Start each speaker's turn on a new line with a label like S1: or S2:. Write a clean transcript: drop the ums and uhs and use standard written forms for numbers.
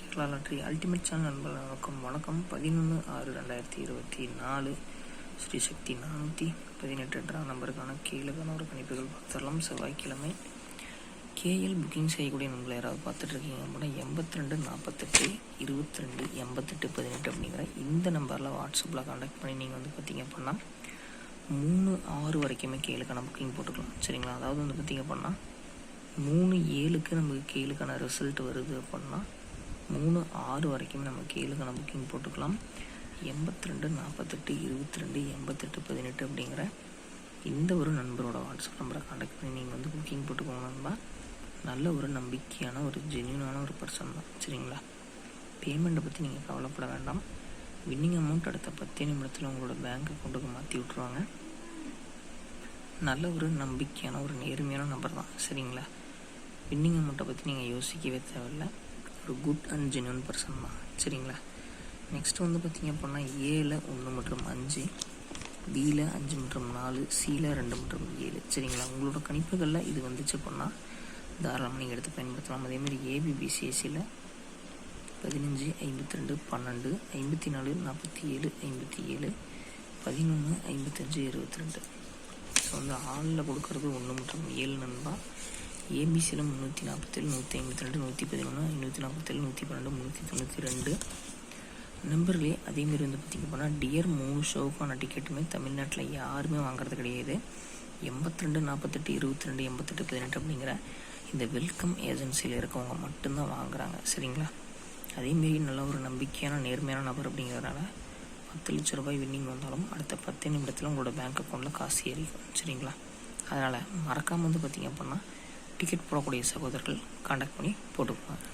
S1: Kerala lottery ultimate channel நண்பர்கள் வணக்கம். 11/6/2024 ஸ்ரீ சக்தி 418 draw நம்பருக்கான கீழுக்கான ஒரு கணிப்புகள் பார்த்துடலாம். செவ்வாய்க்கிழமை கேஎல் புக்கிங் செய்யக்கூடிய நண்பர்கள் யாராவது பார்த்துட்ருக்கீங்க அப்படின்னா 82 48 22 88 18 அப்படிங்கிற இந்த நம்பரில் வாட்ஸ்அப்பில் கான்டாக்ட் பண்ணி நீங்கள் பார்த்தீங்க அப்படின்னா 3/6 வரைக்குமே கேளுக்கான புக்கிங் போட்டுக்கலாம். சரிங்களா? அதாவது பார்த்தீங்க அப்படின்னா 3/7 நமக்கு கேளுக்கான ரிசல்ட் வருது அப்படின்னா 3/6 வரைக்கும் நம்ம கேளுக்கான புக்கிங் போட்டுக்கலாம். 82 48 22 88 18 அப்படிங்கிற இந்த ஒரு நண்பரோட வாட்ஸ்அப் நம்பரை கான்டாக்ட் பண்ணி நீங்கள் புக்கிங் போட்டுக்கோங்கன்னா நல்ல ஒரு நம்பிக்கையான ஒரு ஜென்யூனான ஒரு பர்சன் தான். சரிங்களா? பேமெண்ட்டை பற்றி நீங்கள் கவலைப்பட வேண்டாம். வின்னிங் அமௌண்ட் அடுத்த 10 நிமிடத்தில் உங்களோட பேங்க் அக்கௌண்ட்டுக்கு மாற்றி விட்ருவாங்க. நல்ல ஒரு நம்பிக்கையான ஒரு நேர்மையான நம்பர் தான். சரிங்களா? வின்னிங் அமௌண்ட்டை பற்றி நீங்கள் யோசிக்கவே தேவையில்லை. ஒரு குட் அண்ட் ஜென்யூன் பர்சன் தான். சரிங்களா? நெக்ஸ்ட் பார்த்தீங்க அப்படின்னா ஏல 1 மற்றும் 5, பியில் 5 மற்றும் 4, சியில் 2 மற்றும் 7. சரிங்களா? உங்களோட கணிப்புகளில் இது வந்துச்சு அப்படின்னா தாராளமாக நீங்கள் எடுத்து பயன்படுத்தலாம். அதேமாதிரி ஏபிபிசிஎஸ்சியில் 15 52 12 54 47 57 11 55 22. ஸோ ஆளில் கொடுக்கறது 1 மற்றும் 7 நண்பா. ஏபிசியில் 347 152 111 547 112 392 நம்பர்களே. அதேமாரி பார்த்திங்க அப்படின்னா டியர் 3 ஷோக்கான டிக்கெட்டுமே தமிழ்நாட்டில் யாருமே வாங்குறது கிடையாது. 82 48 22 88 18 அப்படிங்கிற இந்த வெல்கம் ஏஜென்சியில் இருக்கவங்க மட்டும்தான் வாங்குகிறாங்க. சரிங்களா? அதேமாரி நல்ல ஒரு நம்பிக்கையான நேர்மையான நபர் அப்படிங்கிறதுனால 10 லட்ச ரூபாய் வின்னிங் வந்தாலும் அடுத்த 10 நிமிடத்தில் உங்களோட பேங்க் அக்கௌண்ட்டில் காசு ஏறிக்கும். சரிங்களா? அதனால் மறக்காமல் பார்த்திங்க அப்படின்னா டிக்கெட் போடக்கூடிய சகோதரர்கள் கான்டாக்ட் பண்ணி போட்டுக்குவாங்க.